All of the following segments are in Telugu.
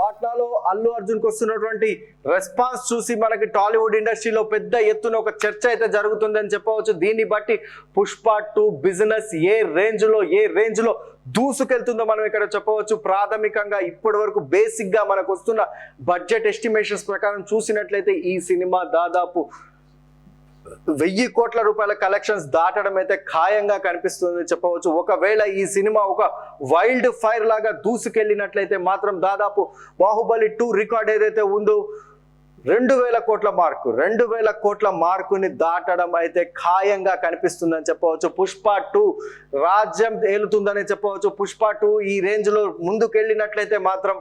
పాట్నాలో అల్లు అర్జున్ కు వస్తున్నటువంటి రెస్పాన్స్ చూసి మనకి టాలీవుడ్ ఇండస్ట్రీలో పెద్ద ఎత్తున ఒక చర్చ అయితే జరుగుతుందని చెప్పవచ్చు. దీన్ని బట్టి పుష్ప 2 బిజినెస్ ఏ రేంజ్ లో దూసుకెళ్తుందో మనం ఇక్కడ చెప్పవచ్చు. ప్రాథమికంగా ఇప్పటి వరకు బేసిక్ గా మనకు వస్తున్న బడ్జెట్ ఎస్టిమేషన్స్ ప్రకారం చూసినట్లయితే ఈ సినిమా దాదాపు 1000 కోట్ల రూపాయల కలెక్షన్స్ దాటడం అయితే ఖాయంగా కనిపిస్తుంది చెప్పవచ్చు. ఒకవేళ ఈ సినిమా ఒక వైల్డ్ ఫైర్ లాగా దూసుకెళ్ళినట్లయితే మాత్రం దాదాపు బాహుబలి 2 రికార్డ్ ఏదైతే ఉందో 2000 కోట్ల మార్కుని దాటడం అయితే ఖాయంగా కనిపిస్తుందని చెప్పవచ్చు. పుష్ప 2 రాజ్యం ఏలుతుందని చెప్పవచ్చు. పుష్ప 2 ఈ రేంజ్ లో ముందుకెళ్ళినట్లయితే మాత్రం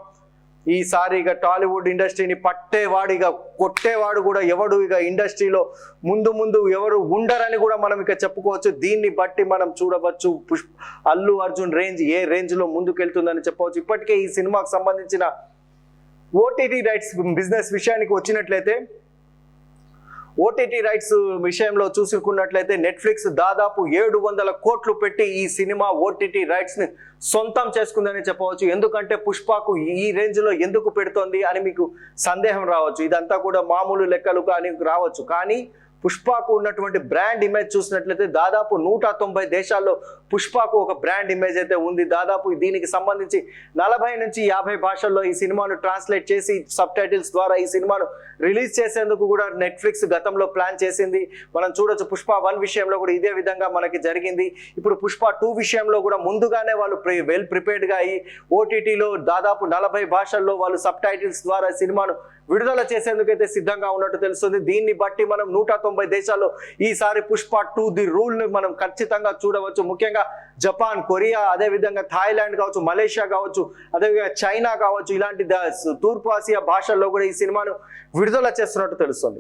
ఈసారి ఇక టాలీవుడ్ ఇండస్ట్రీని పట్టేవాడు ఇక కొట్టేవాడు కూడా ఎవడు ఇక ఇండస్ట్రీలో ముందు ఎవరు ఉండరని కూడా మనం ఇక చెప్పుకోవచ్చు. దీన్ని బట్టి మనం చూడవచ్చు అల్లు అర్జున్ ఏ రేంజ్ లో ముందుకెళ్తుందని చెప్పవచ్చు. ఇప్పటికే ఈ సినిమాకు సంబంధించిన ఓటీటీ రైట్స్ బిజినెస్ విషయానికి వచ్చినట్లయితే ఓటీటీ రైట్స్ విషయంలో చూసుకున్నట్లయితే నెట్ఫ్లిక్స్ దాదాపు 700 కోట్లు పెట్టి ఈ సినిమా ఓటీటీ రైట్స్ ని సొంతం చేసుకుందని చెప్పవచ్చు. ఎందుకంటే పుష్పకు ఈ రేంజ్ లో ఎందుకు పెడుతోంది అని మీకు సందేహం రావచ్చు. ఇదంతా కూడా మామూలు లెక్కలు కానీ రావచ్చు. కానీ పుష్పకు ఉన్నటువంటి బ్రాండ్ ఇమేజ్ చూసినట్లయితే దాదాపు 190 దేశాల్లో పుష్పకు ఒక బ్రాండ్ ఇమేజ్ అయితే ఉంది. దాదాపు దీనికి సంబంధించి 40 నుంచి 50 భాషల్లో ఈ సినిమాను ట్రాన్స్లేట్ చేసి సబ్ టైటిల్స్ ద్వారా ఈ సినిమాను రిలీజ్ చేసేందుకు కూడా నెట్ఫ్లిక్స్ గతంలో ప్లాన్ చేసింది. మనం చూడొచ్చు పుష్ప 1 విషయంలో కూడా ఇదే విధంగా మనకి జరిగింది. ఇప్పుడు పుష్ప 2 విషయంలో కూడా ముందుగానే వాళ్ళు వెల్ ప్రిపేర్డ్ గా అయ్యి ఓటీటీలో దాదాపు 40 భాషల్లో వాళ్ళు సబ్ టైటిల్స్ ద్వారా సినిమాను విడుదల చేసేందుకైతే సిద్ధంగా ఉన్నట్టు తెలుస్తుంది. దీన్ని బట్టి మనం 190 దేశాల్లో ఈసారి పుష్ప 2 ది రూల్ ని మనం ఖచ్చితంగా చూడవచ్చు. ముఖ్యంగా జపాన్, కొరియా, అదేవిధంగా థాయిలాండ్ కావచ్చు, మలేషియా కావచ్చు, అదేవిధంగా చైనా కావచ్చు, ఇలాంటి తూర్పు ఆసియా భాషల్లో కూడా ఈ సినిమాను విడుదల చేస్తున్నట్టు తెలుస్తుంది.